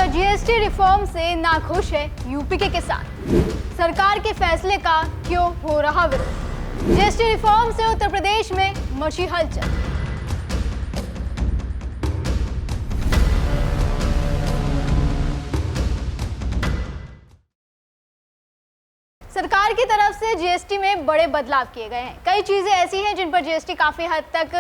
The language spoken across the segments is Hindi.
जीएसटी रिफॉर्म से नाखुश है यूपी के किसान। सरकार के फैसले का क्यों हो रहा विरोध? जीएसटी रिफॉर्म से उत्तर प्रदेश में मची हलचल। सरकार की तरफ से जीएसटी में बड़े बदलाव किए गए हैं। कई चीजें ऐसी हैं जिन पर जीएसटी काफी हद तक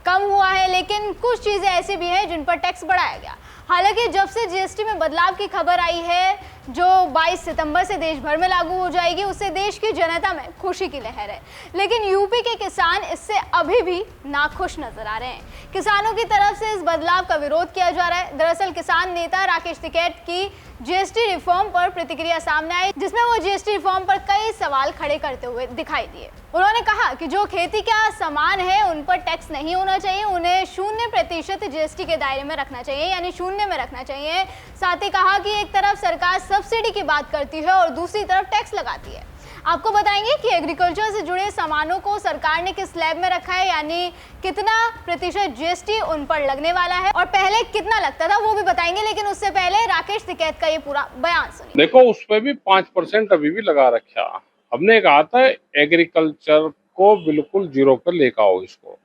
कम हुआ है, लेकिन कुछ चीजें ऐसी भी हैं जिन पर टैक्स बढ़ाया गया। हालांकि जब से जीएसटी में बदलाव की खबर आई है, जो 22 सितंबर से देश भर में लागू हो जाएगी, उससे देश की जनता में खुशी की लहर है। लेकिन यूपी के किसान इससे अभी भी नाखुश नजर आ रहे हैं। किसानों की तरफ से इस बदलाव का विरोध किया जा रहा है। दरअसल किसान नेता राकेश टिकैत की जीएसटी रिफॉर्म पर प्रतिक्रिया सामने आई, जिसमें वो जीएसटी रिफॉर्म पर कई सवाल खड़े करते हुए दिखाई दिए। उन्होंने कहा कि जो खेती का सामान है उन पर टैक्स नहीं होना चाहिए, उन्हें 0% जीएसटी के दायरे में रखना चाहिए, यानी 0 में रखना चाहिए। साथ ही कहा कि एक तरफ सरकार सब्सिडी की बात करती है और दूसरी तरफ टैक्स लगाती है। आपको बताएंगे कि एग्रीकल्चर से जुड़े सामानों को सरकार ने किस स्लैब में रखा है, यानी कितना प्रतिशत जीएसटी उन पर लगने वाला है और पहले कितना लगता था वो भी बताएंगे। लेकिन उससे पहले राकेश टिकैत का ये पूरा बयान सुनिए। देखो, उस पर भी 5% अभी भी लगा रखा। हमने कहा था एग्रीकल्चर को बिल्कुल 0 पर लेकर आओ इसको,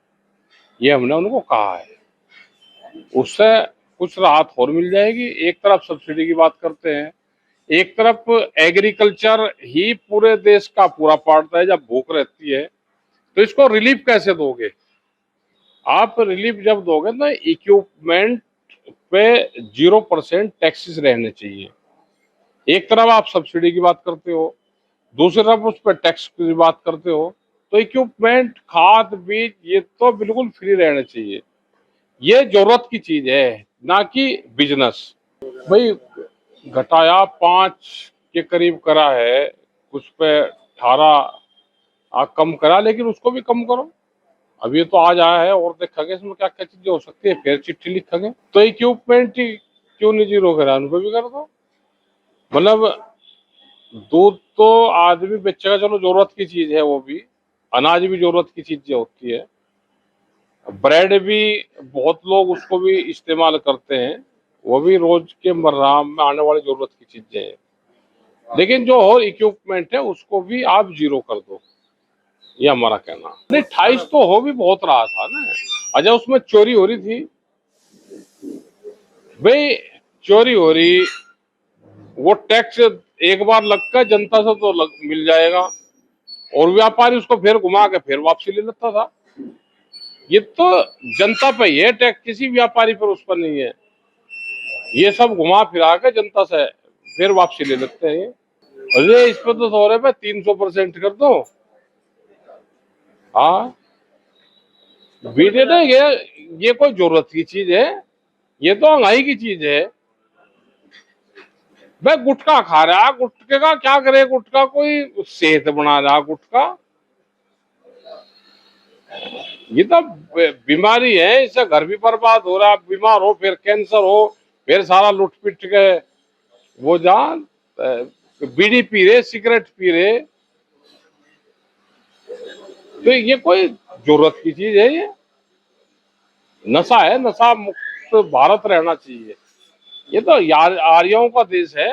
ये हमने उनको कहा है। उससे कुछ राहत और मिल जाएगी। एक तरफ सब्सिडी की बात करते हैं, एक तरफ एग्रीकल्चर ही पूरे देश का पूरा पार्ट है। जब भूख रहती है तो इसको रिलीफ कैसे दोगे? आप रिलीफ जब दोगे ना, इक्विपमेंट पे 0% टैक्सेस रहने चाहिए। एक तरफ आप सब्सिडी की बात करते हो, दूसरी तरफ उस पर टैक्स की बात करते हो, तो इक्विपमेंट, खाद, बीज, ये तो बिल्कुल फ्री रहने चाहिए। ये जरूरत की चीज है, ना कि बिजनेस। भाई घटाया 5 के करीब करा है, उस पे 18 कम करा, लेकिन उसको भी कम करो। अब ये तो आज आया है और देखेंगे इसमें क्या क्या चीजें हो सकती है, फिर चिट्ठी लिखेंगे। तो इक्विपमेंट क्यों नहीं 0 करा, उनको भी कर दो। मतलब दूध तो आदमी बेचेगा, चलो जरूरत की चीज है, वो भी अनाज भी जरूरत की चीज होती है। ब्रेड भी बहुत लोग उसको भी इस्तेमाल करते हैं, वो भी रोज के मर्रा में आने वाली जरूरत की चीजें हैं। लेकिन जो और इक्विपमेंट है उसको भी आप 0 कर दो, ये हमारा कहना। नहीं, 28 तो हो भी बहुत रहा था ना। अच्छा, उसमें चोरी हो रही थी भाई, चोरी हो रही, वो टैक्स एक बार लगकर जनता से तो मिल जाएगा, और व्यापारी उसको फिर घुमा के फिर वापसी ले लेता था। ये तो जनता पे ही है टैक्स, किसी व्यापारी पर उस पर नहीं है। ये सब घुमा फिरा के जनता से फिर वापसी ले लेते हैं। अरे इस पर तो 100 पे 300% कर दो। हाँ, बीटे ना, ये कोई जरूरत की चीज है? ये तो महंगाई की चीज है। भाई गुटखा खा रहा, गुटखे का क्या करे? गुटखा कोई सेहत बना रहा गुटखा? ये तो बीमारी है, इससे घर भी बर्बाद हो रहा। बीमार हो, फिर कैंसर हो, फिर सारा लुट पिट के वो जान बीड़ी पी रहे, सिगरेट पी रहे। तो ये कोई जरूरत की चीज है? ये नशा है, नशा मुक्त भारत रहना चाहिए। ये तो आर्यों का देश है।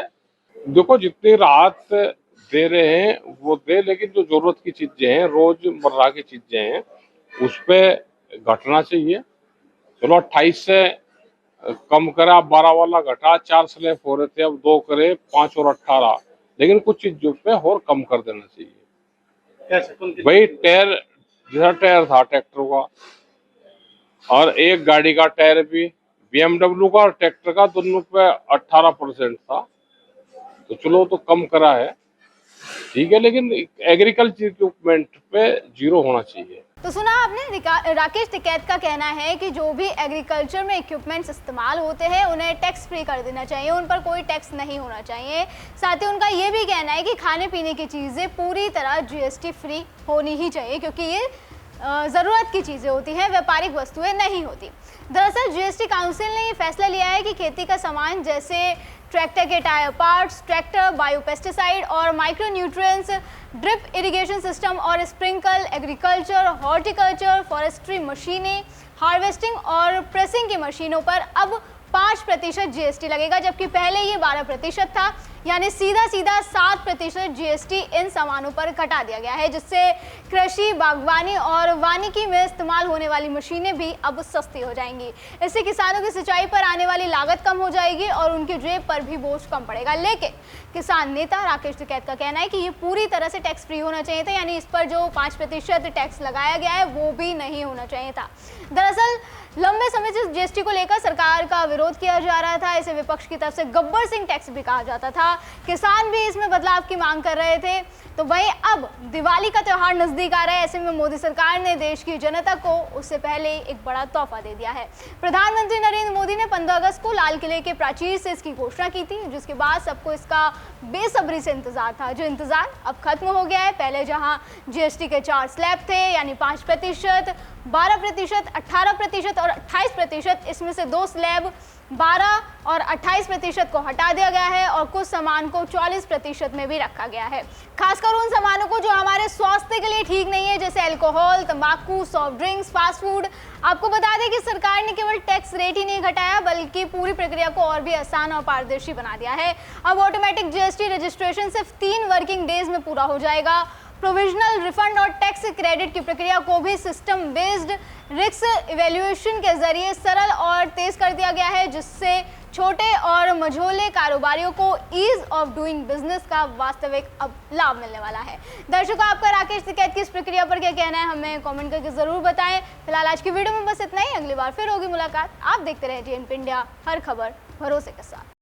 देखो, जितनी राहत दे रहे हैं वो दे, लेकिन जो जरूरत की चीजें हैं, रोजमर्रा की चीजें हैं, उस पे घटना चाहिए। चलो 28 से कम करा, 12 वाला घटा, 4 स्लैब हो रहे थे, अब 2 करे, 5 और 18। लेकिन कुछ चीजों पे और कम कर देना चाहिए। भाई टायर, जैसा टायर था ट्रैक्टर का, और एक गाड़ी का टायर भी, BMW का और ट्रैक्टर का, दोनों पे 18% था। तो चलो तो कम करा है, ठीक है, लेकिन एग्रीकल्चर इक्विपमेंट पे 0 होना चाहिए। तो सुना आपने, राकेश टिकैत का कहना है कि जो भी एग्रीकल्चर में इक्विपमेंट्स इस्तेमाल होते हैं उन्हें टैक्स फ्री कर देना चाहिए, उन पर कोई टैक्स नहीं होना चाहिए। साथ ही उनका ये भी कहना है कि खाने पीने की चीज़ें पूरी तरह जीएसटी फ्री होनी ही चाहिए, क्योंकि ये ज़रूरत की चीज़ें होती हैं, व्यापारिक वस्तुएं नहीं होती। दरअसल जीएसटी काउंसिल ने ये फैसला लिया है कि खेती का सामान जैसे ट्रैक्टर के टायर पार्ट्स, ट्रैक्टर, बायोपेस्टिसाइड और micro nutrients, drip irrigation system और स्प्रिंकल, एग्रीकल्चर, हॉर्टिकल्चर, फॉरेस्ट्री मशीनें, हार्वेस्टिंग और प्रेसिंग की मशीनों पर अब 5% जीएसटी लगेगा, जबकि पहले ये 12% था। यानी सीधा 7% जीएसटी इन सामानों पर घटा दिया गया है, जिससे कृषि, बागवानी और वानिकी में इस्तेमाल होने वाली मशीनें भी अब सस्ती हो जाएंगी। इससे किसानों की सिंचाई पर आने वाली लागत कम हो जाएगी और उनकी जेब पर भी बोझ कम पड़ेगा। लेकिन किसान नेता राकेश टिकैत का कहना है कि ये पूरी तरह से टैक्स फ्री होना चाहिए था, यानी इस पर जो 5% टैक्स लगाया गया है वो भी नहीं होना चाहिए था। दरअसल लंबे समय से जीएसटी को लेकर सरकार का विरोध किया जा रहा था। इसे विपक्ष की तरफ से गब्बर सिंह टैक्स भी कहा जाता था। किसान भी इसमें बदलाव की मांग कर रहे थे। तो वहीं अब दिवाली का त्योहार नजदीक आ रहा है, ऐसे में मोदी सरकार ने देश की जनता को उससे पहले एक बड़ा तोहफा दे दिया है। प्रधानमंत्री नरेंद्र मोदी ने 15 अगस्त को लाल किले के प्राचीर से इसकी घोषणा की थी, जिसके बाद सबको इसका बेसब्री से इंतजार था, जो इंतजार अब खत्म हो गया है। पहले जहां जीएसटी के 4 स्लैब थे, यानी 5%, 12%, 18% और 28%, इसमें से 2 स्लैब 12 और 28% को हटा दिया गया है और कुछ सामान को 40% में भी रखा गया है। खासकर उन सामानों को जो हमारे स्वास्थ्य के लिए ठीक नहीं है, जैसे अल्कोहल, तंबाकू, सॉफ्ट ड्रिंक्स, फास्ट फूड। आपको बता दें कि सरकार ने केवल टैक्स रेट ही नहीं घटाया, बल्कि पूरी प्रक्रिया को और भी आसान और पारदर्शी बना दिया है। अब ऑटोमेटिक जीएसटी रजिस्ट्रेशन सिर्फ 3 वर्किंग डेज में पूरा हो जाएगा। प्रोविजनल रिफंड और टैक्स क्रेडिट की प्रक्रिया को भी सिस्टम बेस्ड रिस्क इवैल्यूएशन के जरिए सरल और तेज कर दिया गया है, जिससे छोटे और मझोले कारोबारियों को ईज ऑफ डूइंग बिजनेस का वास्तविक अब लाभ मिलने वाला है। दर्शकों, आपका राकेश टिकैत की इस प्रक्रिया पर क्या कहना है, हमें कमेंट करके जरूर बताएं। फिलहाल आज की वीडियो में बस इतना ही। अगली बार फिर होगी मुलाकात। आप देखते रहे TNP इंडिया, हर खबर भरोसे के साथ।